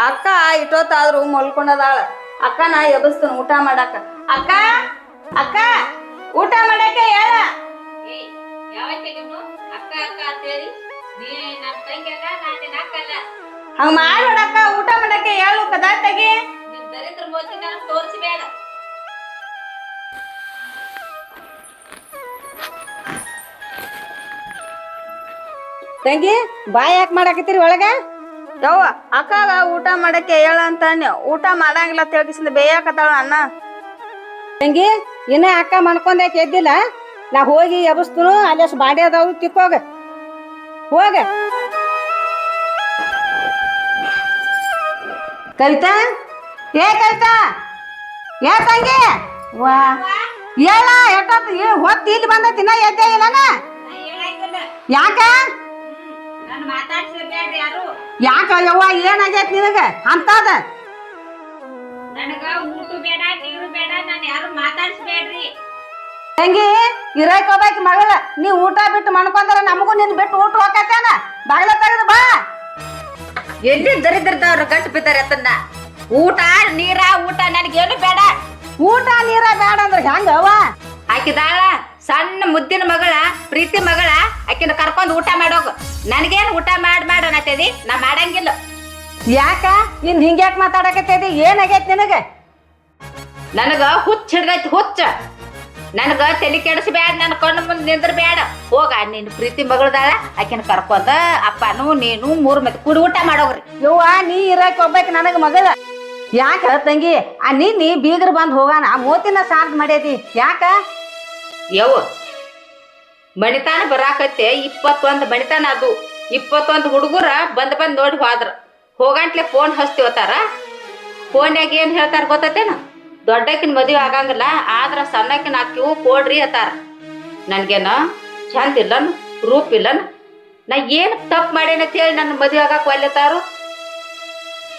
ಅಕ್ಕ ಇಟ್ಟೊತ್ತಾದ್ರು ಮಲ್ಕೊಂಡದಾಳ. ಅಕ್ಕನ ಎಬಸ್ತನ ಊಟ ಮಾಡಾಕ. ಅಕ್ಕ ಅಕ್ಕ ಊಟ ಮಾಡಾಕ ಹೇಳ. ಹಂಗ ಮಾಡೋಡಕ್ಕ ಊಟ ಮಾಡಾಕೆ ಹೇಳು ಕದಾಟಗಿ. ತೋರಿಸಬೇಡ. ತಂಗಿ ಬಾಯ್ ಯಾಕೆ ಮಾಡಾಕತ್ತೀರಿ ಒಳಗ? ಯವ್ವ ಅಕ್ಕಾಗ ಊಟ ಮಾಡಕ್ಕೆ ಹೇಳ ಅಂತ ಊಟ ಮಾಡಂಗಿಲ್ಲ ತಿಳ್ಕಿಸಿಂದ ಬೇಯಾಕತ್ತಾಳ ಅನ್ನ. ತಂಗಿ ಇನ್ನ ಅಕ್ಕ ಮನ್ಕೊಂಡಾಕೆ ಎದ್ದಿಲ್ಲ. ನಾ ಹೋಗಿ ಎಬಸ್ತನು ಅಲ್ಲಸ್ ಬಾಡಿ ಅದಾವು ತಿಕ್ಕೋಗ ಹೋಗ. ಕವಿತಾ ಏ ಕವಿತಾ ಏ ತಂಗಿ ವಾ ಹೇಳ ಎಷ್ಟೊತ್ತು ಹೊತ್ತು ಇಲ್ಲಿ ಬಂದೈತಿ ನಾ ಎದ್ದೇ ಇಲ್ಲನ? ಯಾಕ ಯಾಕ ಯವ್ವ ಏನಾಗೈತಿ ನಿನಗ ಅಂತದ? ನನಗ ಊಟ ಬೇಡ ನೀರು ಬೇಡ, ನಾನು ಯಾರು ಮಾತಾಡ್ಸ್ಬೇಡ್ರಿ. ತಂಗಿ ಇರಕ್ ಹೋಗ್ಬೇಕು ಮಗಳ. ನೀ ಊಟ ಬಿಟ್ಟು ಮಣ್ಕೊಂಡ್ರ ನಮಗೂ ನಿನ್ ಬಿಟ್ಟು ಊಟ ಹೋಗತ್ತೇನ? ಬಾಗಿಲ ತೆಗೆದು ಬಾ. ಎಲ್ಲಿ ದರಿದ್ರದವ್ರು ಗಂಟು ಬಿದ್ದಾರೆ ಅತನ್ನ. ಊಟ ನೀರ ಊಟ ನನಗೇನು ಬೇಡ. ಊಟ ನೀರ ಬೇಡ ಅಂದ್ರೆ ಹೆಂಗ ಅವ್ವ? ಆಕಿದಾಳ ಸಣ್ಣ ಮುದ್ದಿನ ಮಗಳ ಪ್ರೀತಿ ಮಗಳ, ಆಕಿನ ಕರ್ಕೊಂಡ್ ಊಟ ಮಾಡೋಗು. ನನಗೇನು ಊಟ ಮಾಡ್ ಅನ್ನತೇದಿ? ನಾ ಮಾಡಂಗಿಲ್ಲ. ಯಾಕ ಇನ್ ಹಿಂಗ್ಯಾಕ್ ಮಾತಾಡಕತ್ತೇದಿ? ಏನಾಗೈತಿ ನಿನಗ? ನನಗ ಹುಚ್ಚ ಹಿಡ್ದೈತಿ ಹುಚ್ಚ. ನನಗ ತಲೆ ಕೆಡಿಸ್ಬ್ಯಾಡ, ನನ್ನ ಕಣ್ಣು ಮುಂದೆ ನಿಂದ್ರ ಬೇಡ. ಹೋಗ ನಿನ್ನ ಪ್ರೀತಿ ಮಗಳದಾಳ, ಆಕಿನ ಕರ್ಕೊಂಡ ಅಪ್ಪನು ನೀನು ಮೂರ್ ಮಂದಿ ಕೂಡಿ ಊಟ ಮಾಡೋಗ್ರಿ. ಯವ್ವ ನೀ ಇರಕ್ ಹೋಗ್ಬೇಕು ನನಗ ಮಗಳ. ಯಾಕ ತಂಗಿ ಆ ನಿನ್ನಿ ಬೀಗರ್ ಬಂದ್ ಹೋಗಾನ ಮೋತಿನ ಸಾಂತ್ ಮಾಡ್ಯದಿ ಯಾಕ? ಯವ್ವ ಬಣಿತಾನ ಬರಾಕತ್ತೆ 21 ಬಣಿತಾನ. ಅದು 21 ಹುಡುಗರ ಬಂದ್ ನೋಡಿ ಹೋದ್ರ. ಹೋಗಂಟ್ಲೆ ಫೋನ್ ಹಚ್ತಿವತ್ತಾರ. ಫೋನ್ಯಾಗ ಏನ್ ಹೇಳ್ತಾರ ಗೊತ್ತೇನ? ದೊಡ್ಡಕಿನ ಮದುವೆ ಆಗಂಗಿಲ್ಲ, ಆದ್ರ ಸಣ್ಣಕಿನ ಹಾಕಿವು ಕೊಡ್ರಿ ಅತ್ತಾರ. ನನ್ಗೇನ ಚಂದ ಇಲ್ಲನ್, ರೂಪ್ ಇಲ್ಲನ್, ನಾ ಏನ್ ತಪ್ಪು ಮಾಡೇನಂತ ಹೇಳಿ ನನ್ನ ಮದುವೆ ಆಗಾಕ ಒಲ್ಲೆತಾರು?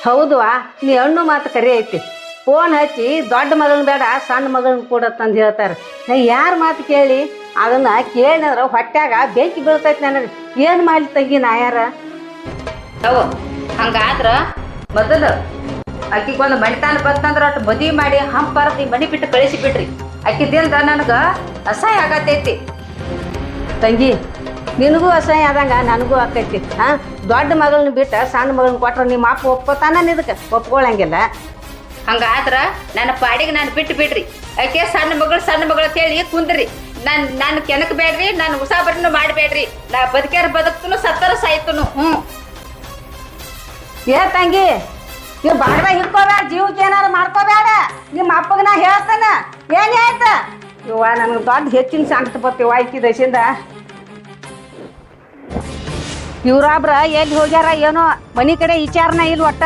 ಹೌದುವಾ ನೀ ಹಣ್ಣು ಮಾತು ಕರಿ ಐತಿ. ಫೋನ್ ಹಚ್ಚಿ ದೊಡ್ಡ ಮಗಳನ್ನ ಬೇಡ ಸಣ್ಣ ಮಗಳನ್ನ ಕೊಡತ್ತಂದು ಹೇಳ್ತಾರೆ. ನಾ ಯಾರ ಮಾತು ಕೇಳಿ ಅದನ್ನ ಕೇಳಿದ್ರ ಹೊಟ್ಯಾಗ ಬೆಂಕಿ ಬೀಳ್ತೈತಿ ನನಗೆ. ಏನು ಮಾಡ್ಲಿ ತಂಗಿ ನಾ ಯಾರ? ಅವು ಹಂಗಾದ್ರ ಮೊದಲು ಆಕಿಗೊಂದು ಮಣಿತಾನ ಬಂತಂದ್ರ ಅಷ್ಟು ಮದುವೆ ಮಾಡಿ ಹಂಪರ್ದಿ ಮನಿ ಬಿಟ್ಟು ಕಳಿಸಿ ಬಿಡ್ರಿ. ಆಕಿದಿಂದ ನನಗ ಅಸಹ್ಯ ಆಗತೈತಿ. ತಂಗಿ ನಿನಗೂ ಅಸಹ್ಯ ಆದಂಗ ನನಗೂ ಆಕೈತಿ. ದೊಡ್ಡ ಮಗಳನ್ನ ಬಿಟ್ಟ ಸಣ್ಣ ಮಗಳನ್ನ ಕೊಟ್ರ ನಿಮ್ಮ ಅಪ್ಪ ಒಪ್ಕೋತಾನ? ಇದಕ್ಕೆ ಒಪ್ಕೊಳಂಗಿಲ್ಲ. ಹಂಗಾದ್ರ ನನ್ನ ಪಾಡಿಗೆ ನಾನು ಬಿಟ್ಟು ಬಿಡ್ರಿ. ಆಕೆ ಸಣ್ಣ ಮಗಳು ಅಂತ ಹೇಳಿ ಕುಂದ್ರಿ. ನಾನು ಕೆನಕ್ ಬೇಡ್ರಿ, ನಾನು ಉಸಾಬರಿನೂ ಮಾಡಬೇಡ್ರಿ. ನಾ ಬದುಕ್ಯಾರ ಬದುಕ್ತನು, ಸತ್ತರ ಸಾಯ್ತನು. ಏ ತಂಗಿ ನೀವು ಬಾಡ್ದಾಗ ಹಿಡ್ಕೋಬೇಡ, ಜೀವಕ್ಕೆ ಏನಾರು ಮಾಡ್ಕೋಬೇಡ. ನಿಮ್ಮ ಅಪ್ಪಗ ನಾ ಹೇಳ್ತಾನ ಏನ್ ಆಯ್ತ? ಇವ್ವ ನನಗೆ ದೊಡ್ಡ ಹೆಚ್ಚಿನ ಸಂಕಟ ಬರ್ತೀವ ಆಯ್ಕಿ ದಶಿಂದ. ಇವ್ರೊಬ್ರ ಎಲ್ಲಿ ಹೋಗ್ಯಾರ ಏನೋ, ಮನಿ ಕಡೆ ವಿಚಾರನ ಇಲ್ಲ. ಒಟ್ಟ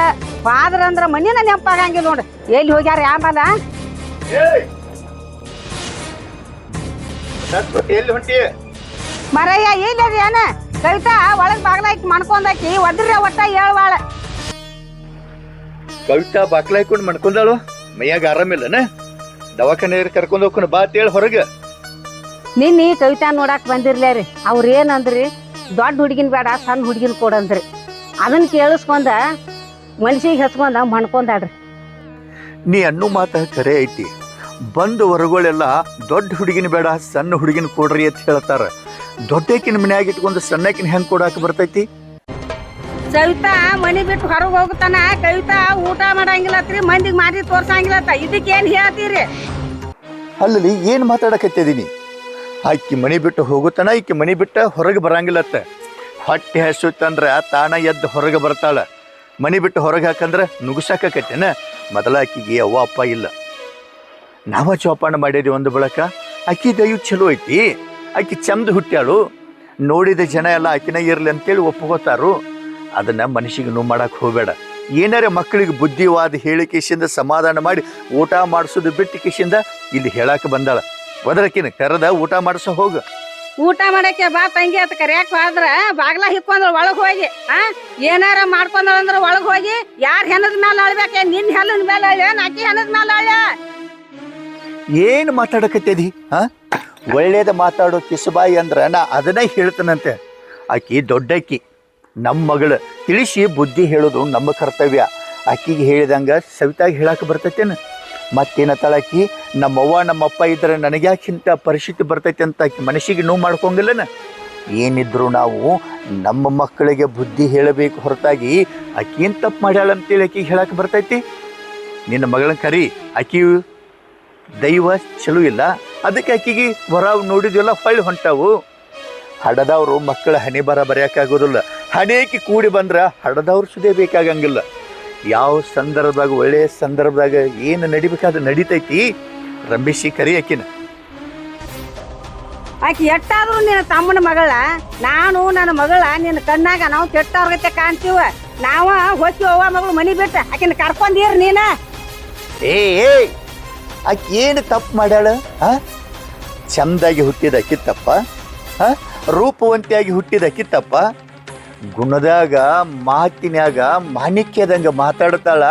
ಬಾದ್ರ ಅಂದ್ರ ಮನಿನ ನೆನಪಾಗಂಗಿಲ್ಲ ನೋಡ್ರಿ. ಎಲ್ಲಿ ಹೋಗ್ಯಾರ ಆಂಬಲ್ಲ? ಎಲ್ಲಿ ಹೊಂಟಿ ಮರಯ್ಯ ಇಲ್ಲದ ಏನ? ಕವಿತಾ ಒಳಗ್ ಬಾಗ್ಲಾಕಿ ಮಾಡ್ಕೊಂಡಾಕಿ ಒದ್ರಿ ಒಟ್ಟ ಹೇಳ್ವಾಳ. ಕವಿತಾ ಬಾಕ್ಲ ಹಾಕೊಂಡು ಮಣ್ಕೊಂಡಾಳು. ಮೈಯಾಗ ಆರಾಮಿಲ್ಲನ? ದವಾಖಾನೆ ಕರ್ಕೊಂಡ್ ಹೋಗ್ಕೊಂಡು ಬಾ ಅಂತೇಳಿ ಹೊರಗ. ನಿನ್ನಿ ಕವಿತಾ ನೋಡಾಕ್ ಬಂದಿರ್ಲೇರಿ. ಅವ್ರ ಏನಂದ್ರಿ, ದೊಡ್ಡ ಹುಡುಗಿನ ಬೇಡ ಸಣ್ಣ ಹುಡುಗಿನ ಕೊಡಂದ್ರಿ. ಅದನ್ನ ಕೇಳಿಸ್ಕೊಂಡ ಮನ್ಸಿಗೆ ಹಚ್ಕೊಂಡ ಮಣ್ಕೊಂಡಾಡ್ರಿ. ನೀ ಅನ್ನೋ ಮಾತ ಕರೆ ಐತಿ. ಬಂದು ಹೊರಗಳೆಲ್ಲ ದೊಡ್ಡ ಹುಡುಗಿನ ಬೇಡ ಸಣ್ಣ ಹುಡುಗಿನ ಕೊಡ್ರಿ ಅಂತ ಹೇಳ್ತಾರ. ದೊಡ್ಡಕಿನ ಮನ್ಯಾಗ ಇಟ್ಕೊಂಡು ಸಣ್ಣಕಿನ ಹೆಂಗ್ ಕೊಡಾಕ ಬರ್ತೈತಿ? ಸವಿತಾ ಮನಿ ಬಿಟ್ಟು ಹೊರಗೆ ಹೋಗ್ತಾನ. ಕವಿತಾ ಊಟ ಮಾಡಂಗಿಲ್ಲತ್ರಿ, ಮಂದಿಗೆ ಮಾಡಿ ತೋರ್ಸಂಗಿಲ್ಲತ್ತ. ಇದಕ್ಕೇನ್ ಹೇಳ್ತೀರಿ? ಅಲ್ಲಿ ಏನ್ ಮಾತಾಡಕತ್ತಿದೀನಿ? ಆಕಿ ಮನಿ ಬಿಟ್ಟು ಹೋಗುತ್ತಾನ, ಈಕಿ ಮನಿ ಬಿಟ್ಟ ಹೊರಗೆ ಬರಂಗಿಲ್ಲತ್ತ. ಹೊಟ್ಟೆ ಹಸುತ್ತಂದ್ರ ತಾನ ಎದ್ದು ಹೊರಗೆ ಬರ್ತಾಳ. ಮನಿ ಬಿಟ್ಟು ಹೊರಗೆ ಹಾಕಂದ್ರ ನುಗ್ಸಾಕತ್ತೇನ? ಮೊದಲ ಆಕಿಗೆ ಅವ್ವ ಅಪ್ಪ ಇಲ್ಲ. ನಾವ ಚೌಪಾಣ ಮಾಡಿದ್ವಿ ಒಂದು ಬಳಕ. ಆಕಿ ದಯವು ಚಲೋ ಐತಿ, ಆಕಿ ಚಂದ ಹುಟ್ಟ್ಯಾಳು. ನೋಡಿದ ಜನ ಎಲ್ಲ ಆಕಿನ ಇರ್ಲಿ ಅಂತೇಳಿ ಒಪ್ಕೋತಾರು. ಅದನ್ನ ಮನುಷ್ಯಗೆ ನೋವು ಮಾಡಕ್ ಹೋಗ್ಬೇಡ. ಏನಾರ ಮಕ್ಕಳಿಗೆ ಬುದ್ಧಿವಾದ ಹೇಳಿ ಕಿಶಿಂದ ಸಮಾಧಾನ ಮಾಡಿ ಊಟ ಮಾಡಿಸೋದು ಬಿಟ್ಟು ಕಿಶಿಂದ ಇಲ್ಲಿ ಹೇಳಾಕ ಬಂದಾಳ. ಒದರಕಿನ ಕರೆದ ಊಟ ಮಾಡಿಸೋ ಹೋಗ. ಊಟ ಮಾಡಕ್ಕೆ ಬಾ ತಂಗಿ ಅಂತ ಕರ್ಯಾಕ ಹೋದ್ರ ಬಾಗ್ಲ ಹಿಕ್ಕೊಂಡ್ರ ಒಳಗ್ ಹೋಗಿ ಏನಾರ ಮಾಡ್ಕೊಂಡ್ರ ಒಳಗ್ ಹೋಗಿ ಯಾರ್ ಹೆಣದ ಮೇಲೆ ಅಳ್ಬೇಕೆ? ನಿನ್ ಹೆಣದ ಮೇಲೆ ಅಳ್ಯ ನಾಕಿ ಹೆಣದ ಮೇಲೆ ಅಳ್ಯ? ಏನ್ ಮಾತಾಡಕತ್ತೇದಿ? ಒಳ್ಳೇದ ಮಾತಾಡೋ ಕಿಸುಬಾಯಿ ಅಂದ್ರ ನಾ ಅದನ್ನ ಹೇಳ್ತಾನಂತೆ. ಆಕಿ ದೊಡ್ಡಕ್ಕಿ ನಮ್ಮ ಮಗಳು, ತಿಳಿಸಿ ಬುದ್ಧಿ ಹೇಳೋದು ನಮ್ಮ ಕರ್ತವ್ಯ. ಆಕಿಗೆ ಹೇಳಿದಂಗೆ ಸವಿತಾಗಿ ಹೇಳಕ್ಕೆ ಬರ್ತೈತೇನು? ಮತ್ತೇನತ್ತಾಳ ಆಕಿ, ನಮ್ಮವ್ವ ನಮ್ಮಪ್ಪ ಇದ್ರೆ ನನಗ್ಯಾಕಿಂತ ಪರಿಸ್ಥಿತಿ ಬರ್ತೈತೆ ಅಂತ ಆಕಿ ಮನಸ್ಸಿಗೆ ನೋವು ಮಾಡ್ಕೊಂಗಿಲ್ಲನ? ಏನಿದ್ರು ನಾವು ನಮ್ಮ ಮಕ್ಕಳಿಗೆ ಬುದ್ಧಿ ಹೇಳಬೇಕು ಹೊರತಾಗಿ ಆಕಿ ಏನು ತಪ್ಪು ಮಾಡ್ಯಾಳ ಅಂತೇಳಿ ಆಕಿಗೆ ಹೇಳಕ್ಕೆ ಬರ್ತೈತಿ? ನಿನ್ನ ಮಗಳನ್ನ ಕರಿ, ಆಕಿ ದೈವ ಚಲೋ ಇಲ್ಲ, ಅದಕ್ಕೆ ಆಕಿಗೆ ಹೊರ ನೋಡಿದ್ವೆಲ್ಲ ಹೊಳ್ಳಿ ಹೊಂಟಾವು. ಹಡದವರು ಮಕ್ಕಳ ಹಣೆ ಬರ ಬರೆಯೋಕ್ಕಾಗೋದಿಲ್ಲ. ಹಣೆಯಕ್ಕೆ ಕೂಡಿ ಬಂದ್ರೆ ಹಡದವ್ರು ಸುದೇ ಬೇಕಾಗಂಗಿಲ್ಲ. ಯಾವ ಸಂದರ್ಭದಾಗ ಒಳ್ಳೆಯ ಸಂದರ್ಭದಾಗ ಏನು ನಡಿಬೇಕಾದ್ರೆ ನಡಿತೈತಿ. ರಂಬಿಸಿ ಕರಿ ಆಕಿನ. ಆಕಿ ಎಟ್ಟಾದ್ರೂ ನಿನ್ನ ತಮ್ಮನ ಮಗಳ, ನಾನು ನನ್ನ ಮಗಳ ನಿನ್ನ ಕಣ್ಣಾಗ ನಾವು ಕೆಟ್ಟವ್ರಗತ್ತೆ ಕಾಣ್ತೀವ. ನಾವ ಹೋಗಿ ಅವ್ವ ಮಗಳು ಮನಿ ಬಿಟ್ಟು ಆಕಿನ ಕರ್ಕೊಂಡೀರ್ ನೀನ. ಏ ಆಕಿ ಏನು ತಪ್ಪು ಮಾಡ್ಯಾಳ? ಚಂದಾಗಿ ಹುಟ್ಟಿದ ಅಕ್ಕಿ ತಪ್ಪ? ರೂಪವಂತಿಯಾಗಿ ಹುಟ್ಟಿದ ಅಕ್ಕಿ ತಪ್ಪ? ಗುಣದಾಗ ಮಾತಿನ್ಯಾಗ ಮಾಣಿಕ್ಯದಂಗ ಮಾತಾಡ್ತಾಳ.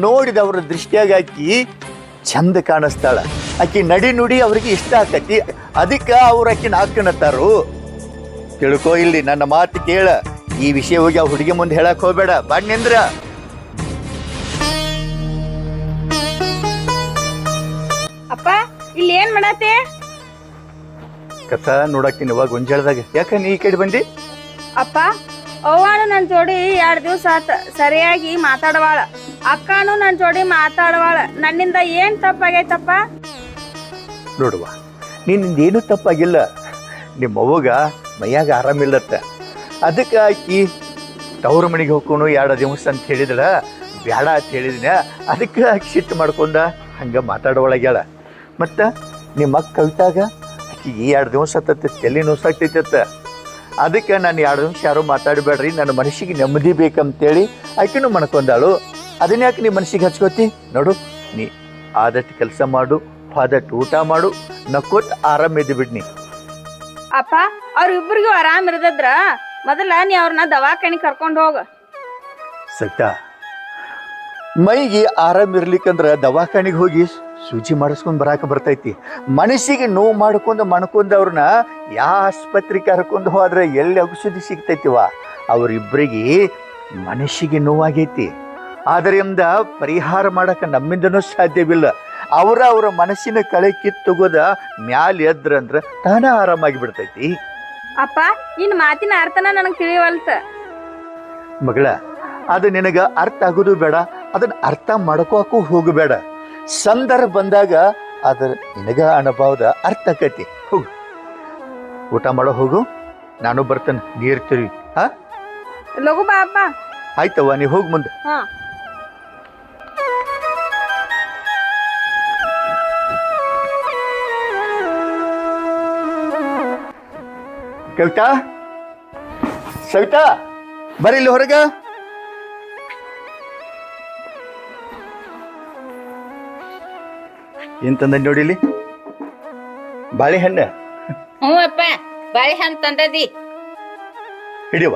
ನೋಡಿದವ್ರ ದೃಷ್ಟಿಯಾಗ ಆಕಿ ಚಂದ ಕಾಣಿಸ್ತಾಳ. ಆಕಿ ನಡಿ ನುಡಿ ಅವ್ರಿಗೆ ಇಷ್ಟ ಆಕತಿ, ಅದಕ್ಕೆ ಅವ್ರು ಆಕಿನ ಹಾಕನತ್ತಾರು. ತಿಳ್ಕೊ, ಇಲ್ಲಿ ನನ್ನ ಮಾತು ಕೇಳ. ಈ ವಿಷಯ ಹೋಗಿ ಆ ಹುಡುಗಿ ಮುಂದೆ ಹೇಳಕ್ ಹೋಗ್ಬೇಡ. ಬನ್ನಿಂದ್ರ ಅಪ್ಪ ಇಲ್ಲಿ ಏನ್ ಮಾಡತ್ತೆ? ಕಸ ನೋಡಾಕಿನ ಇವಾಗ ಗೊಂಜಾಳದಾಗ. ಯಾಕ ನೀ ಈ ಕಡೆ ಬಂದಿ? ಅಪ್ಪ ಅವ್ವಾನು ನನ್ನ ಜೋಡಿ 2 ದಿವಸ ಆತ ಸರಿಯಾಗಿ ಮಾತಾಡವಾಳ, ಅಕ್ಕನು ನನ್ನ ಜೋಡಿ ಮಾತಾಡವಾಳ. ನನ್ನಿಂದ ಏನ್ ತಪ್ಪಾಗೈತಪ್ಪ? ನೋಡುವ, ನಿನ್ನಿಂದೇನು ತಪ್ಪಾಗಿಲ್ಲ. ನಿಮ್ಮ ಅವ್ವಗ ಮೈಯಾಗ ಆರಾಮಿಲ್ಲತ್ತ, ಅದಕ್ಕೆ ಆಕಿ ತವ್ರ ಮನೆಗೆ ಹೋಗ್ಕೊಂಡು 2 ದಿವಸ ಅಂತ ಹೇಳಿದಳ. ಬ್ಯಾಡ ಅಂತ ಹೇಳಿದಿನ, ಅದಕ್ಕೆ ಆಕಿ ಸಿಟ್ಟು ಮಾಡ್ಕೊಂಡ ಹಂಗೆ ಮಾತಾಡೋಳಗ್ಯಾಳ. ಮತ್ತು ನಿಮ್ಮ ಅಕ್ಕ ಕವಿತಾಗ ಆಕಿಗೆ 2 ದಿವಸ ಆತತ್ತೆ ತಲೆ ನೋಸಾಗ್ತೈತತ್ತ. ಅದಕ್ಕೆ ನಾನು 2 ನಿಮಿಷ ಯಾರು ಮಾತಾಡಬೇಡ್ರಿ, ನನ್ನ ಮನಸ್ಸಿಗೆ ನೆಮ್ಮದಿ ಬೇಕಂತೇಳಿ ಆಕಿನೂ ಮಣ್ಕೊಂಡಾಳು. ಅದನ್ನ ಯಾಕೆ ನೀ ಮನಸ್ಸಿಗೆ ಹಚ್ಕೋತಿ? ನೋಡು, ನೀ ಆದಷ್ಟು ಕೆಲಸ ಮಾಡು, ಆದಷ್ಟು ಊಟ ಮಾಡು, ನಕ್ಕೋತ್ ಆರಾಮ ಇದ್ದು ಬಿಡ್ನಿ. ಅಪ್ಪ ಅವ್ರಿಬ್ರಿಗೂ ಆರಾಮ್ ಇರದ್ರ ಮೊದಲ ನೀ ಅವ್ರನ್ನ ದವಾಖಾನಿ ಕರ್ಕೊಂಡು ಹೋಗ. ಸತ್ತ ಮೈಗೆ ಆರಾಮ ಇರ್ಲಿಕ್ಕಂದ್ರೆ ದವಾಖಾನಿಗೆ ಹೋಗಿ ಸೂಜಿ ಮಾಡಿಸ್ಕೊಂಡು ಬರಾಕ ಬರ್ತೈತಿ. ಮನಸ್ಸಿಗೆ ನೋವು ಮಾಡ್ಕೊಂಡು ಅವ್ರನ್ನ ಯಾವ ಆಸ್ಪತ್ರೆಗೆ ಕರ್ಕೊಂಡು ಹೋದ್ರೆ ಎಲ್ಲಿ ಔಷಧಿ ಸಿಗ್ತೈತಿವ? ಅವರಿಬ್ಬರಿಗೆ ಮನಸ್ಸಿಗೆ ನೋವಾಗೈತಿ. ಅದರಿಂದ ಪರಿಹಾರ ಮಾಡಕ್ಕೆ ನಮ್ಮಿಂದನೂ ಸಾಧ್ಯವಿಲ್ಲ. ಅವರ ಮನಸ್ಸಿನ ಕಳೆ ಕಿತ್ತುಗೋದ ಮ್ಯಾಲ ಎದ್ರಂದ್ರೆ ತಾನ ಆರಾಮಾಗಿ ಬಿಡ್ತೈತಿ. ಅಪ್ಪ ನಿನ್ ಮಾತಿನ ಅರ್ಥನ ನನಗೆ ತಿಳಿಯವಲ್ತ. ಮಗಳ, ಅದು ನಿನಗೆ ಅರ್ಥ ಆಗೋದು ಬೇಡ, ಅದನ್ನ ಅರ್ಥ ಮಾಡ್ಕೋಕು ಹೋಗಬೇಡ. ಸಂದರ್ಭ ಬಂದಾಗ ಅದ್ರ ನಿನಗ ಅನುಭವದ ಅರ್ಥ ಆಕೈತಿ. ಹೋಗು, ಊಟ ಮಾಡೋ ಹೋಗು, ನಾನು ಬರ್ತೇನೆ. ನೀರು ತಿರುವಿ. ಲಘು ಬಾ ಅಪ್ಪ. ಆಯ್ತವ್ವ, ನೀ ಹೋಗಿ ಮುಂದೆ. ಹಾ ಕವಿತಾ, ಸವಿತಾ, ಬರೀ ಇಲ್ಲಿ ಹೊರಗ. ಏನ್ ತಂದ ನೋಡಿಲಿ? ಬಾಳೆಹಣ್ಣು. ಹ್ಞೂ ಅಪ್ಪ, ಬಾಳೆಹಣ್ಣು ತಂದದಿ. ಹಿಡಿಯವ.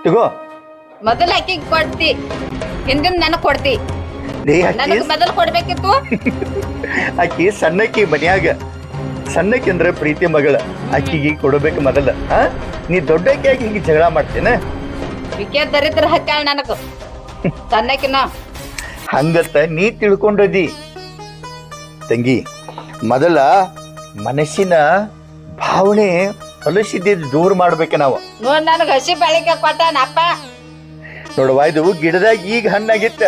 ತಗೋ. ಮೊದಲು ಆಕಿಗೆ ಕೊಡ್ತಿ, ಹಿಂದಿನ ನನಗೆ ಕೊಡ್ತಿ. ನನಗೆ ಮೊದಲು ಕೊಡ್ಬೇಕಿತ್ತು. ಆಕಿ ಸಣ್ಣಕ್ಕಿ ಮನ್ಯಾಗ, ಸಣ್ಣಕ್ಕಿ ಅಂದ್ರೆ ಪ್ರೀತಿ ಮಗಳ, ಆಕಿಗೆ ಕೊಡಬೇಕು ಮೊದಲ. ನೀ ದೊಡ್ಡಕ್ಕಿಯಾಗಿ ಹಿಂಗೆ ಜಗಳ ಮಾಡ್ತೇನೆ? ವಿಕೆ ದರಿದ್ರ ಹತ್ತಾಳ ನನಗ ಸಣ್ಣಕಿನ. ಹಂಗತ್ತ ನೀ ತಿಳ್ಕೊಂಡದಿ ತಂಗಿ. ಮೊದಲ ಮನಸ್ಸಿನ ಭಾವನೆ ಹೊಲಸಿದ್ದ ದೂರ ಮಾಡ್ಬೇಕ ನಾವು. ನೋಡ್ ನನಗ ಹಸಿ ಬೆಳಿಗ್ಗೆ ಕೊಟ್ಟಾನಪ್ಪ. ನೋಡುವ, ಇದು ಗಿಡದಾಗ ಈಗ ಹಣ್ಣಾಗಿತ್ತ.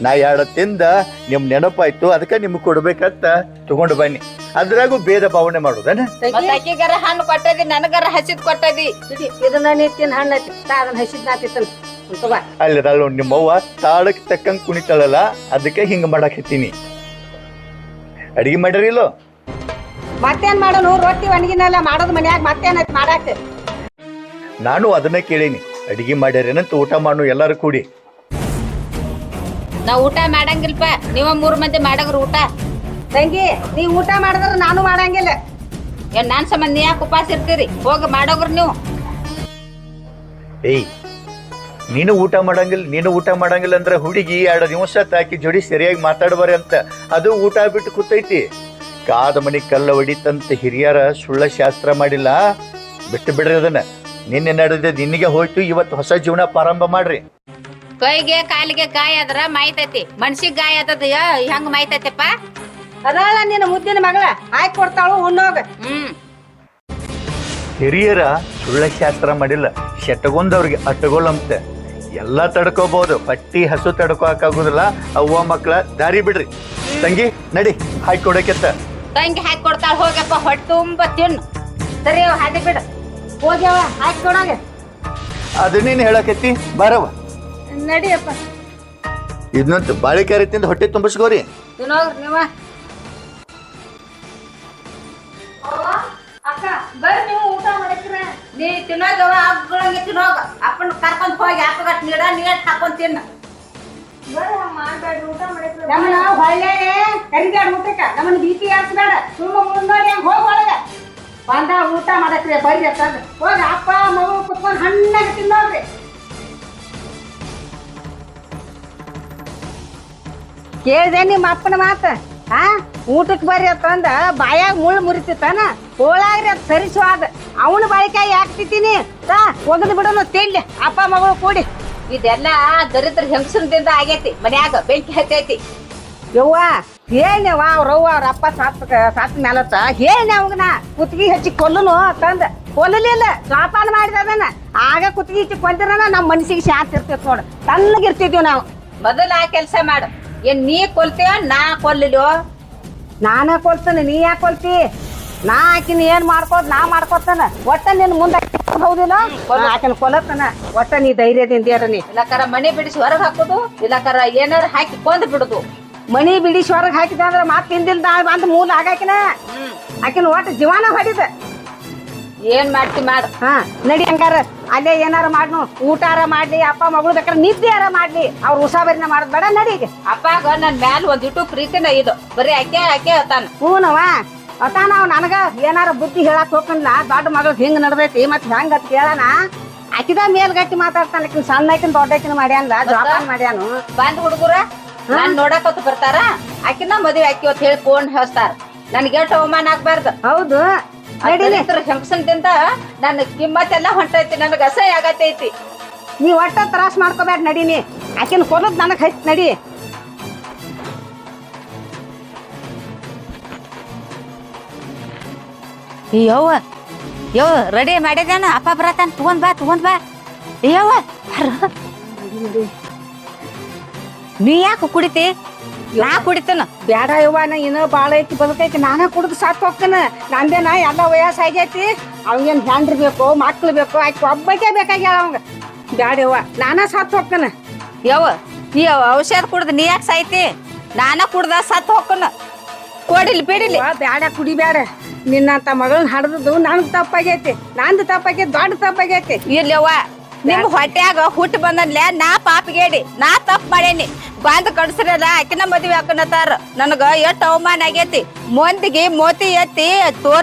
ನಾ 2 ತಿಂದ ನಿಮ್ ನೆನಪಾಯ್ತು, ಅದಕ್ಕೆ ನಿಮ್ಗೆ ಕೊಡ್ಬೇಕಂತ ತಗೊಂಡು ಬನ್ನಿ. ಅದ್ರಾಗೂ ಭೇದ ಭಾವನೆ ಮಾಡೋದನ? ಅಕ್ಕಿಗಾರ ಹಣ್ಣು ಕೊಟ್ಟದಿ, ನನಗಾರ ಹಸಿದ್ ಕೊಟ್ಟದಿ. ಇದನ್ನ ನೀತಿನ ಹಣ್ಣು ಐತಿ, ಅದನ್ನ ಹಸಿದ್ ನಾತಿತ್ತಲ್ಲ. ಅಲ್ಲದಲ್ಲ ನಿಮ್ಮವ್ವ ತಾಳಕ್ ತಕ್ಕಂಗ್ ಕುಣಿತಾಳಲ್ಲ, ಅದಕ್ಕೆ ಹಿಂಗ ಮಾಡಾಕತ್ತೀನಿ. ಅಡಿಗೆ ಮಾಡ್ರಿಲ್ಲೋ? ಮತ್ತೇನ್ ಮಾಡೋನು? ರೊಟ್ಟಿ ಒಣಗಿನಲ್ಲ ಮಾಡೋದು ಮನ್ಯಾಗ, ಮತ್ತೇನೈತಿ ಮಾಡಾಕ? ನಾನು ಅದನ್ನ ಕೇಳೀನಿ. ಅಡಿಗೆ ಮಾಡ್ಯಾರೇನಂತ ಊಟ ಮಾಡು ಎಲ್ಲಾರು ಕೂಡಿ. ನಾ ಊಟ ಮಾಡಂಗಿಲ್ಪ, ನೀವ 3 ಮಂದಿ ಮಾಡಂಗ್ರ ಊಟ. ತಂಗಿ, ನೀ ಊಟ ಮಾಡಿದ್ರೆ ನಾನು ಮಾಡಂಗಿಲ್ಲ. ಏನ್ ನಾನ್ ಸಂಬಂಧ ನೀ ಯಾಕೆ ಉಪವಾಸ ಇರ್ತೀರಿ? ಹೋಗಿ ಮಾಡೋಗ್ರಿ ನೀವು. ಏಯ್, ನೀನು ಊಟ ಮಾಡಂಗಿಲ್ಲ ಅಂದ್ರೆ ಹುಡುಗಿ 2 ದಿವಸ ತಾಕಿ ಜೋಡಿ ಸರಿಯಾಗಿ ಮಾತಾಡ್ಬಾರೆ ಅಂತ ಅದು ಊಟ ಬಿಟ್ಟು ಕೂತೈತಿ. ಕಾದ ಮನಿ ಕಲ್ಲ ಹೊಡಿತಂತ ಹಿರಿಯರ ಸುಳ್ಳ ಶಾಸ್ತ್ರ ಮಾಡಿಲ್ಲ. ಬಿಟ್ಟು ಬಿಡ್ರಿ ಅದನ್ನ. ನಿನ್ನೆ ನಡೆದ ನಿನ್ನೆಗೆ ಹೋಯ್ತು, ಇವತ್ತು ಹೊಸ ಜೀವನ ಪ್ರಾರಂಭ ಮಾಡ್ರಿ. ಕೈಗೆ ಕಾಲಿಗೆ ಗಾಯ ಆದ್ರ ಮಾಯ್ತೈತಿ, ಮನ್ಸಿಗೆ ಗಾಯ ಆದದ ಹೆಂಗ್ ಮಾಯ್ತೈತಿಪ್ಪ? ಅದಾಳ ನಿನ್ನ ಮುದ್ದಿನ ಮಗಳ ಹಾಕಿ ಕೊಡ್ತಾಳು ಉಣ್ಣೋಗ. ಹಿರಿಯರ ಸುಳ್ಳ ಶಾಸ್ತ್ರ ಮಾಡಿಲ್ಲ, ಶೆಟ್ಟಗೊಂದವ್ರಿಗೆ ಅಟ್ಟಗೋಲಂತೆ. ಎಲ್ಲ ತಡ್ಕೋಬಹುದು, ಪಟ್ಟಿ ಹಸು ತಡ್ಕೋಕಾಗುದಿಲ್ಲ. ಅವ್ವ ಮಕ್ಕಳ ದಾರಿ ಬಿಡ್ರಿ. ತಂಗಿ ನಡಿ ಹಾಕಿ ಕೊಡಕ್ಕೆತ್ತ. ತಂಗಿ ಹಾಕಿ ಕೊಡ್ತಾಳ, ಹೋಗಪ್ಪ ಹೊಟ್ಟೆ ತುಂಬ ತಿನ್ನು. ಸರಿ ಹಾದಿ ಬಿಡ, ಹೋಗ್ಯಾವ ಹಾಕಿ ಕೊಡಾಗ. ಅದನ್ನೇನು ಹೇಳಕತ್ತಿ, ಬಾರವ ನಡಿಯಪ್ಪ. ಇದನ್ನಂತ ಬಾಳಿಕೆರೆ ತಿಂದು ಹೊಟ್ಟೆ ತುಂಬಿಸ್ಕೋರಿ. ತಿನ್ನೋಗ್ರಿ ನೀವ. ಅಕ್ಕ ಬರ್ರಿ, ನೀವು ಊಟ ಮಾಡಕ್ರ. ನೀ ತಿನ್ನೋಗವ ಅಪ್ಪಗಳಂಗೆ ತಿನ್ನೋಗ. ಅಪ್ಪನ ಕರ್ಕೊಂಡ್ ಹೋಗಿ ಅಪ್ಪಗಟ್ ನೀಟ್ ಹಾಕೊಂಡ್ ತಿನ್ನ. ಬರ್ರಿ, ಹಂಗ್ ಮಾಡ್ಬೇಡ್ರಿ, ಊಟ ಮಾಡಕ್ರ. ನಮ್ಮನ್ನ ಹೊಳ್ಳೆ ಕರಿಬೇಡ ಊಟಕ್ಕ, ನಮ್ಮನ್ನ BP ಹಾಕ್ಸ್ಬೇಡ. ಸುಮ್ಮ ಮುಂದೋಡಿ ಹಂಗ ಹೋಗಿ ಒಳಗ ಬಂದ ಊಟ ಮಾಡಕ್ರಿ. ಬರ್ರಿ ಅಂತಂದ ಹೋಗಿ ಅಪ್ಪ ಮಗು ಕುತ್ಕೊಂಡ್ ಹಣ್ಣಾಗ ತಿನ್ನೋಗ್ರಿ. ಕೇಳಿದೆ ನಿಮ್ಮ ಅಪ್ಪನ ಮಾತ? ಊಟಕ್ಕೆ ಬರ್ರಿ ಅಂತಂದ ಬಾಯಾಗ ಮುಳ್ಳು ಮುರಿತಿತ್ತಾನ, ಹೋಳಾಗ್ರಿ ಅದ್ ಸರಿಸುವಾದ. ಅವನ ಬಾಳಿಕಾಯಿ ಹಾಕ್ತಿದ್ದೀನಿ, ಒಗದು ಬಿಡೋನು ತಿನ್ಲಿ ಅಪ್ಪ ಮಗಳು ಕೂಡಿ. ಇದೆಲ್ಲ ದರಿದ್ರ ಹೆಂಗಸರದಿಂದ ಆಗೈತಿ. ಮನ್ಯಾಗ ಬೆಂಕಿ ಹತ್ತೈತಿ. ಯವ್ವ ಹೇಳ್ನವ, ಅವ್ರವ್ವ ಅವ್ರ ಅಪ್ಪ ಸಾತ್ ಮೇಲತ್ತ ಹೇಳ್ನ ಅವಂಗನ ಕುತ್ತಿಗೆ ಹಚ್ಚಿ ಕೊಲ್ಲುನು ತಂದ. ಕೊಲ್ಲಲಿಲ್ಲ, ಜೋಪಾನ ಮಾಡಿದ ಅದನ್ನ. ಆಗ ಕುತ್ತಿಗೆ ಹಚ್ಚಿ ಕೊಂದಿರನ ನಮ್ಮ ಮನಸ್ಸಿಗೆ ಶಾಂತಿ ಇರ್ತೈತಿ ನೋಡು, ತಣ್ಣಗಿರ್ತಿದ್ವಿ ನಾವು. ಮೊದಲ ಆ ಕೆಲಸ ಮಾಡು. ಏನ್ ನೀ ಕೊಲ್ತೀಯ ನಾ ಕೊಲ್ಲಿಲ್ವೋ? ನಾನ ಕೊಲ್ತಾನೆ, ನೀ ಯಾಕೆ ಕೊಲ್ತಿ? ನಾ ಆಕಿನ ಏನ್ ಮಾಡ್ಕೋದ್ ನಾ ಮಾಡ್ಕೊತಾನ. ಒಟ್ಟ ನಿನ್ ಮುಂದೆ ಹೌದಿಲ್ಲ, ಆಕಿನ ಕೊಲತ್ತಾನ. ಒಟ್ಟ ನೀ ಧೈರ್ಯದಿಂದ ಇರ. ನೀ ಇಲ್ಲಕರ ಮನೆ ಬಿಡಿಸಿ ಹೊರಗೆ ಹಾಕೋದು, ಇಲ್ಲಕರ ಏನಾರ ಹಾಕಿ ಕೊಂದ್ ಬಿಡುದು. ಮನಿ ಬಿಡಿಸಿ ಹೊರಗೆ ಹಾಕಿದ ಅಂದ್ರ ಮತ್ ಹಿಂದಿಲ್ದ ಬಂದ್ ಮೂಲ ಆಗಾಕಿನ ಆಕಿನ ಒಟ್ಟ ಜೀವನ ಹೊಡಿದ. ಏನ್ ಮಾಡ್ತಿ ಮಾಡು. ನಡಿ ಹಂಗಾರ ಅಲ್ಲೇ ಏನಾರ ಮಾಡ್ನು, ಊಟಾರ ಮಾಡ್ಲಿ, ಅಪ್ಪ ಮಗಳು ಬೇಕಾದ್ರೆ ನಿದ್ದೆಯಾರ ಮಾಡ್ಲಿ, ಅವ್ರ ಉಸಾಬರಿನ ಮಾಡೋದ್ ಬೇಡ. ನಡಿ ಈಗ. ಅಪ್ಪಾಗ ನನ್ ಮ್ಯಾಲ ಒಂದಿಟ್ಟು ಪ್ರೀತಿನ ಇದು, ಬರೀ ಅಕ್ಕೆ ಅತಾನ. ಹೂನವ ಅತಾನ. ಅವ್ ನನಗ ಏನಾರ ಬುದ್ಧಿ ಹೇಳಕ್ ಹೋಗಲ್ಲ. ದೊಡ್ಡ ಮಗಳು ಹಿಂಗ್ ನಡ್ದೈತಿ ಮತ್ ಹೆಂಗ ಅಂತ ಕೇಳಣ. ಆಕಿದ ಮೇಲ್ಗಟ್ಟಿ ಮಾತಾಡ್ತಾನ. ಆಕಿನ ಸಣ್ಣಕಿನ ದೊಡ್ಡಕಿನ ಮಾಡ್ಯಾನ, ಜೋಪಾನ ಮಾಡ್ಯಾನು. ಬಂದ್ ಹುಡುಗರ ನಾನ್ ನೋಡಕತ್ ಬರ್ತಾರ, ಆಕಿನ ಮದ್ವೆ ಆಕಿ ಅಂತ ಹೇಳಿ ಫೋನ್ ಹಚ್ತಾರ. ನನ್ಗೆ ಎಷ್ಟು ಅವಮಾನ ಆಗ್ಬಾರ್ದು. ಹೌದು ನಡಿಲಿ. ಹೆಂಗಸನ್ದಿಂದ ನನ್ನ ಕಿಮ್ಮತ್ತೆಲ್ಲ ಹೊಂಟೈತಿ, ನನಗ ಅಸಹ್ಯ ಆಗತೈತಿ. ನೀ ಒಟ್ಟ ತ್ರಾಸ್ ಮಾಡ್ಕೋಬೇಡ. ನಡೀನಿ, ಆಕಿನ ಕೊಲದ್ ನನಗ್ ಹಚ್ಚ. ನಡಿ. ಯವ್ವ ರೆಡಿ ಮಾಡಿದಾನ, ಅಪ್ಪ ಬರತಾನ. ತಗೊಂಡ್ ಬಾ. ಯವ್ವ ನೀ ಯಾಕೆ ಕುಡಿತಿ? ನಾ ಕುಡಿತನ. ಬ್ಯಾಡ ಯವ್ವ, ನಾ ಇನ್ನೂ ಬಾಳ ಐತಿ ಬದುಕೈತಿ. ನಾನ ಕುಡ್ದು ಸಾತ್ ಹೋಗ್ತಾನ. ನಂದೇನ ಎಲ್ಲ ವಯಸ್ಸು ಆಗೈತಿ. ಅವಂಗೇನ್ ಹೆಂಡ್ರಿ ಬೇಕು, ಮಕ್ಳು ಬೇಕು, ಆಕಿ ಒಬ್ಬಕ್ಕೆ ಬೇಕಾಗ್ಯಾಳ ಅವಂಗ. ಬ್ಯಾಡ ಯವ್ವ, ನಾನ ಸಾತ್ ಹೋಗ್ತಾನ. ಯವ್ವ ಈ ಔಷಧ ಕುಡ್ದು ನೀ ಯಾಕೆ ಸಾಯ್ತಿ? ನಾನ ಕುಡ್ದ ಸತ್ ಹೋಗ್ಕನ. ಕೊಡಿಲಿ ಬಿಡಿಲಿ. ಬ್ಯಾಡ, ಕುಡಿಬ್ಯಾಡ. ನಿನ್ನಂತ ಮಗಳನ್ನ ಹಡ್ದದ್ದು ನನ್ಗ್ ತಪ್ಪಾಗೈತಿ. ನಂದು ತಪ್ಪಾಗೈತಿ, ದೊಡ್ಡ ತಪ್ಪಾಗೈತಿ. ಇಲ್ಲವ್ವ, ನಿಮ್ ಹೊಟ್ಯಾಗ ಹುಟ್ಟು ಬಂದನ್ಲೆ ನಾ ಪಾಪಿಗೇಡಿ, ನಾ ತಪ್ಪು ಮಾಡೇನಿ. ಬಂದ್ ಕಡ್ಸ್ರಲ್ಲ ಆಕಿನ ಮದ್ವೆ ಹಾಕನತಾರ. ನನಗ ಎಷ್ಟ್ ಅವಮಾನ ಆಗೈತಿ. ಮಂದಿಗೆ ಮೋತಿ ಎತ್ತಿ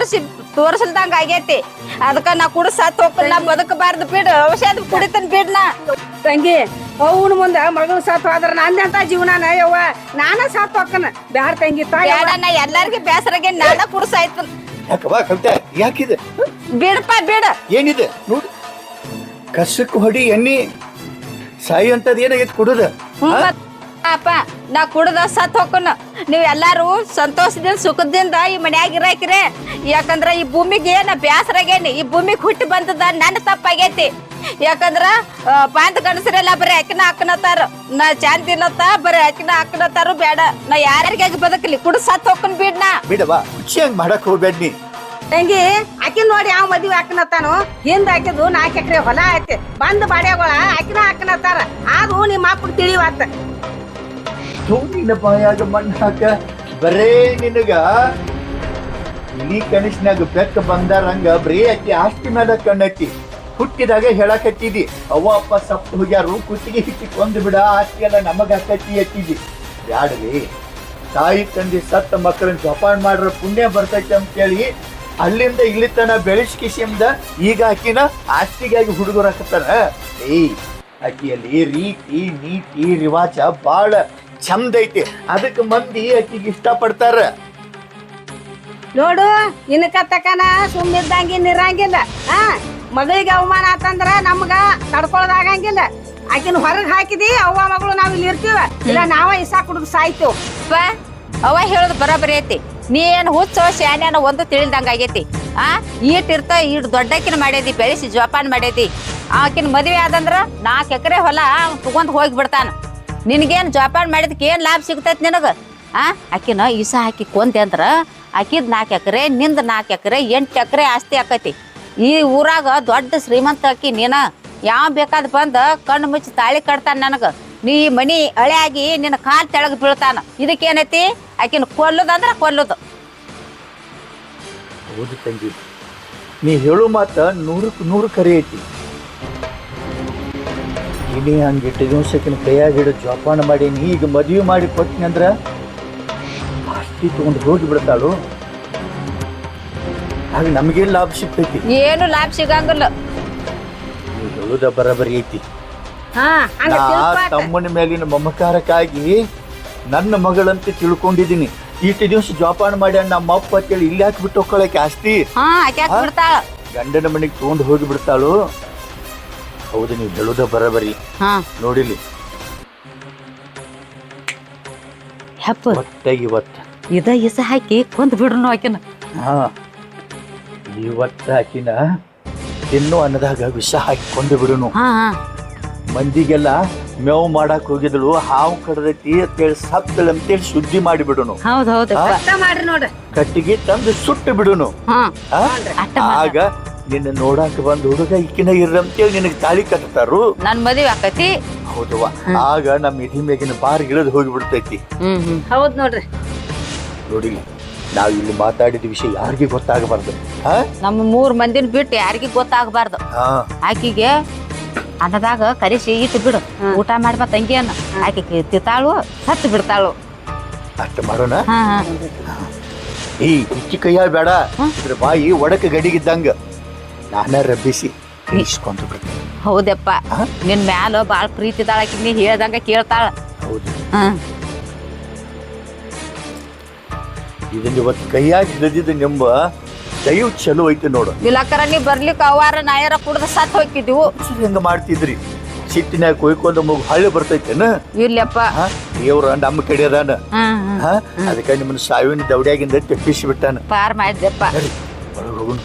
ತೋರ್ಸಲ್ದಂಗ ಆಗೈತಿ. ಅದಕ್ಕ ನಾ ಕುಡ್ ಸತ್ ಹೋಗ್ಕನ, ಬದುಕಬಾರ್ದು. ಬಿಡು, ಔಷಧ ಕುಡಿತನ್ ಬಿಡ್ನ. ತಂಗಿ, ಅವನ ಮುಂದ ಮಗಳು ಸಾತ್ ಹೋದ್ರ ನಂದಂತ ಜೀವನಾನ ಯವ್ವ. ನಾನ ಸಾತ್ ಹೋಗ್ಕನ. ಬ್ಯಾಡ ತಂಗಿ, ಬೇಡ, ನಾ ಎಲ್ಲಾರ್ಗಿ ಬೇಸರಗೆ ನಾನ ಕುಡ್ಸಾಯ್ತು. ಯಾಕವಾ ಕವಿತೆ ಯಾಕಿದೆ? ಬಿಡಪ್ಪ ಬಿಡ. ಏನಿದೆ ನೋಡು, ಕಸಕ್ ಹೊಡಿ ಎಣ್ಣಿ ಸಾಯಿ ಅಂತದ್ ಏನಾಗೈತಿ ಕುಡುದ? ಅಪ್ಪ ನಾ ಕುಡ್ದ ಸತ್ ಹೋಗ್ಕನ. ನೀವ್ ಎಲ್ಲಾರು ಸಂತೋಷದಿಂದ ಸುಖದಿಂದ ಈ ಮನ್ಯಾಗ ಇರಾಕಿರೆ. ಯಾಕಂದ್ರ ಈ ಭೂಮಿಗೆ ನಾ ಬ್ಯಾಸರಾಗೇನಿ. ಈ ಭೂಮಿಗೆ ಹುಟ್ಟಿ ಬಂದದ ನನ್ನ ತಪ್ಪಾಗೈತಿ. ಯಾಕಂದ್ರ ಪಾಂತ ಗಣಸರೆಲ್ಲ ಬರೀ ಅಕ್ಕಿನ ಹಾಕನತಾರ. ನಾ ಚಾಂದ್ ತಿನ್ನತ್ತ ಬರೀ ಅಕ್ಕಿನ ಹಾಕನತಾರು. ಬೇಡ, ನಾ ಯಾರ್ಯಾರಿಗಾಗಿ ಬದುಕಲಿ, ಕುಡ್ ಸತ್ ಹೋಗ್ಕನ್ ಬಿಡ್ನಾ. ಬಿಡವಾ, ಹುಚ್ಚಿ ಹಂಗ್ ಮಾಡಕ್ ಹೋಗ್ಬೇಡ ನೀ. ತಂಗಿ, ಆಕಿನ ನೋಡಿ ಯಾವ ಮದ್ವಿ ಹಾಕನತ್ತಾನು. ಹಿಂದ ಹಾಕಿದ್ದು 4 ಎಕರೆ ಹೊಲ ಐತಿ. ಬಂದ್ ಬಾಡ್ಯಾಗಳ ಆಕಿನ ಹಾಕನತ್ತಾರ. ಅದು ನಿಮ್ಮ ಅಪ್ಪಗ್ ತಿಳಿವಾತ. ನಿನ್ನ ಬಾಯಾಗ ಮಣ್ಣು ಹಾಕ. ಬರೇ ನಿನಗ ಇಡೀ ಕನಸಿನಾಗ ಬೆಕ್ಕ ಬಂದಾರಂಗ ಬರೀ ಆಕಿ ಆಸ್ತಿ ಮೇಲೆ ಕಣ್ಣೈತಿ. ಹುಟ್ಟಿದಾಗ ಹೇಳಕತ್ತಿದಿ, ಅವ್ವ ಅಪ್ಪ ಸತ್ತು ಹೋಗ್ಯಾರು, ಕುತ್ತಿಗೆ ಹಿಕ್ಕಿ ಕೊಂದು ಬಿಡ, ಆಸ್ತಿ ಎಲ್ಲ ನಮಗ ಹಾಕತ್ತಿ ಎತ್ತಿದಿ. ಬ್ಯಾಡ್ರಿ, ತಾಯಿ ತಂದೆ ಸತ್ತ ಮಕ್ಕಳನ್ನ ಜೋಪಾನ ಮಾಡ್ರ ಪುಣ್ಯ ಬರ್ತೈತಿ ಅಂತ ಹೇಳಿ ಅಲ್ಲಿಂದ ಇಲ್ಲಿ ತನ ಬೆಳೆಸ್ಕಿಸಿಂದ ಈಗ ಆಕಿನ ಆಸ್ತಿಗಾಗಿ ಹುಡುಗರು ಹಾಕತ್ತಾರ. ಆಕಿಯಲ್ಲಿ ರೀತಿ ನೀತಿ ರಿವಾಜ ಬಾಳ ಚಂದ ಐತಿ. ಅದಕ್ಕೆ ಮಂದಿ ಆಕಿಗೆ ಇಷ್ಟ ಪಡ್ತಾರ. ನೋಡು, ಇನ್ಕ ತಕನ ಸುಮ್ಮಿದ್ದಂಗಿ ನಿರಂಗಿಲ್ಲ. ಮಗಳಿಗೆ ಅವಮಾನ ಆತಂದ್ರ ನಮ್ಗ ತಡ್ಕೊಳದಾಗಂಗಿಲ್ಲ. ಆಕಿನ ಹೊರಗ್ ಹಾಕಿದಿ ಅವ್ವ ಮಗಳು ನಾವ್ ಇಲ್ಲಿ ಇರ್ತೀವ, ಇಲ್ಲ ನಾವ ಇಸಾ ಕುಡಿದು ಸಾಯ್ತೇವ್. ಅವ ಹೇಳೋದು ಬರಾಬರಿ ಐತಿ. ನೀ ಏನ್ ಹುಚ್ಚ ಶಾನ್ಯಾನ ಒಂದು ತಿಳಿದಂಗ ಆಗೈತಿ. ಈಟ್ ದೊಡ್ಡಕಿನ ಮಾಡೇದಿ, ಬೆಳೆಸಿ ಜೋಪಾನ ಮಾಡೇದಿ. ಆಕಿನ ಮದ್ವೆ ಆದಂದ್ರ 4 ಎಕರೆ ಹೊಲ ತಗೊಂಡ್ ಹೋಗಿ ಬಿಡ್ತಾನ. ನಿನಗೇನ್ ಜೋಪಾನ ಮಾಡಿದಕ್ಕೆ ಏನ್ ಲಾಭ ಸಿಗ್ತೈತಿ ನಿನಗ? ಆಕಿನ ಇಸ ಹಾಕಿ ಕೊಂದೆ ಅಂದ್ರ ಆಕಿದ್ 4 ಎಕರೆ, ನಿಂದ 4 ಎಕರೆ, 8 ಎಕರೆ ಆಸ್ತಿ ಆಕೈತಿ. ಈ ಊರಾಗ ದೊಡ್ಡ ಶ್ರೀಮಂತ ಆಕಿ ನೀನ. ಯಾವ ಬೇಕಾದ್ ಬಂದ ಕಣ್ಣು ಮುಚ್ಚಿ ತಾಳಿ ಕಟ್ತಾನ ನನಗ. ನೀ ಮನಿ ಹಳೆ ಆಗಿ ನಿನ್ನ ಕಾಲ್ ತೆಳಗ್ ಬೀಳ್ತಾನ. ಇದಕ್ಕೇನೈತಿ? ಆಕಿನ ಕೊಲ್ಲುದಂದ್ರ ಕೊಲ್ಲುದು. ಹೌದು ತಂಗಿ, ನೀ ಹೇಳೋ ಮಾತ 100ಕ್ಕೆ 100 ಕರೆ ಐತಿ. ಇಲ್ಲಿ ಹಂಗಿಟ್ಟು ದಿವ್ಸಕ್ಕಿನ ಕೈಯಾಗ ಹಿಡಿದು ಜೋಪಾನ ಮಾಡೀನಿ. ಈಗ ಮದುವೆ ಮಾಡಿ ಕೊಟ್ಟಿನಿ ಅಂದ್ರ ಆಸ್ತಿ ತಗೊಂಡು ಹೋಗಿ ಬಿಡ್ತಾಳು. ಹಾಗೆ ನಮಗೇನು ಲಾಭ ಸಿಗ್ತೈತಿ? ಏನು ಲಾಭ ಸಿಗಂಗಿಲ್ಲ. ನೀ ಹೇಳುದ ಬರಬರಿ ಐತಿ. ಹಾ ಹಂಗ ತಿಳ್ಕೊ. ತಮ್ಮನ ಮೇಲಿನ ಮಮಕಾರಕ್ಕಾಗಿ ನನ್ನ ಮಗಳಂತ ತಿಳ್ಕೊಂಡಿದ್ದೀನಿ. ಇಷ್ಟು ದಿವಸ ಜೋಪಾನ ಮಾಡಿ ನಮ್ಮ ಅಪ್ಪ ಅಂತೇಳಿ ಇಲ್ಲಿ ಹಾಕಿಬಿಟ್ಟು ಹೋಗ್ಕೊಳಕ್ಕೆ ಆಸ್ತಿ ಆಕೆ ಬಿಡ್ತಾಳ. ಗಂಡನ ಮನೆಗೆ ತಗೊಂಡು ಹೋಗಿ ಬಿಡ್ತಾಳು. ಹೌದು, ನೀವು ಹೇಳುದ ಬರಬರಿ. ನೋಡಿಲಿ ಇವತ್ತ ಇದ ಇಸ ಹಾಕಿ ಕೊಂದ್ ಬಿಡ್ರು ಆಕಿನ. ಇವತ್ತ ಹಾಕಿನ ತಿನ್ನು ಅನ್ನದಾಗ ವಿಷ ಹಾಕಿ ಕೊಂದು ಬಿಡುನು. ಮಂದಿಗೆಲ್ಲ ಮೇವು ಮಾಡಕ್ ಹೋಗಿದಳು, ಹಾವು ಕಡದೈತಿ ಅಂತೇಳಿ ಸತ್ತಳ ಅಂತೇಳಿ ಸುದ್ದಿ ಮಾಡಿ ಬಿಡುನು. ಮಾಡ್ರಿ ನೋಡ್ರಿ, ಕಟ್ಟಿಗೆ ತಂದು ಸುಟ್ಟು ಬಿಡುನು. ಆಗ ನಿನ್ನ ನೋಡಾಕ ಬಂದ ಹುಡುಗ ಇಕ್ಕಿನ ಇರಂತೇಳಿ ನಿನಗೆ ತಾಳಿ ಕಟ್ತಾರು. ನನ್ ಮದುವೆ ಆಕತಿ. ಹೌದವ್ವ, ಆಗ ನಮ್ಮ ಇದಿ ಮೇಗಿನ ಬಾರ್ ಇಳಿದು ಹೋಗಿ ಬಿಡ್ತೈತಿ. ಹೌದ್ ನೋಡ್ರಿ. ನೋಡಿಲಿ, ನಾವ್ ಇಲ್ಲಿ ಮಾತಾಡಿದ ವಿಷಯ ಯಾರಿಗೆ ಗೊತ್ತಾಗಬಾರ್ದು. ನಮ್ಮ 3 ಮಂದಿನ ಬಿಟ್ಟು ಯಾರಿಗೂ ಗೊತ್ತಾಗಬಾರ್ದು. ಆಕಿಗೆ ಅನ್ನದಾಗ ಕರಿಸಿ ಇಟ್ಟು ಬಿಡು, ಊಟ ಮಾಡ್ಬಾ ತಂಗಿ ಅನ್ನ. ಆಕಿ ತಿತ್ತಾಳು, ಸತ್ತು ಬಿಡ್ತಾಳು. ಅಷ್ಟ ಮಾಡೋಣ. ಈ ಇಕ್ಕಿ ಕೈಯ ಬೇಡ, ಇದ್ರ ಬಾಯಿ ಒಡಕ ಗಡಿಗಿದ್ದಂಗ ನಾನ ರಬ್ಬಿಸಿ ಇಸ್ಕೊಂಡು ಬಿಡ್ತೀನಿ. ಹೌದಪ್ಪ, ನಿನ್ ಮ್ಯಾಲ ಬಾಳ ಪ್ರೀತಿ ಇದಾಳ ಆಕಿ. ನೀ ಹೇಳ್ದಂಗ ಕೇಳ್ತಾಳ. ಹೌದು, ಇದನ್ನ ಇವತ್ತು ಕೈಯಾಗಿ ಹಿಡಿದಿದ್ದ ನಿಂಬ ದೈವ ಚಲೋ ಐತಿ ನೋಡು. ಇಲ್ಲಕ್ಕರ ನೀ ಬರ್ಲಿಕ್ಕೆ ಅವಾರ ನಾಯರ ಕುಡ್ದ ಸತ್ ಹೋಗಿದ್ದೀವು. ಹೆಂಗ ಮಾಡ್ತಿದ್ರಿ? ಸಿಟ್ಟಿನಾಗ ಕೊಯ್ಕೊಂಡ ಮಗು ಹಳ್ಳಿ ಬರ್ತೈತೇನ? ಇಲ್ಲಪ್ಪ, ದೇವ್ರ ನಮ್ಮ ಕಡೆ ಅದಾನ. ಅದಕ್ಕೆ ನಿಮ್ಮನ್ನ ಸಾವಿನ ದೌಡ್ಯಾಗಿಂದ ತೆಪ್ಪಿಸಿ ಬಿಟ್ಟಾನ. ಪಾರ್ ಮಾಡಿದೆಪ್ಪ. ಒಳಗೆ ಹೋಗೋಣ.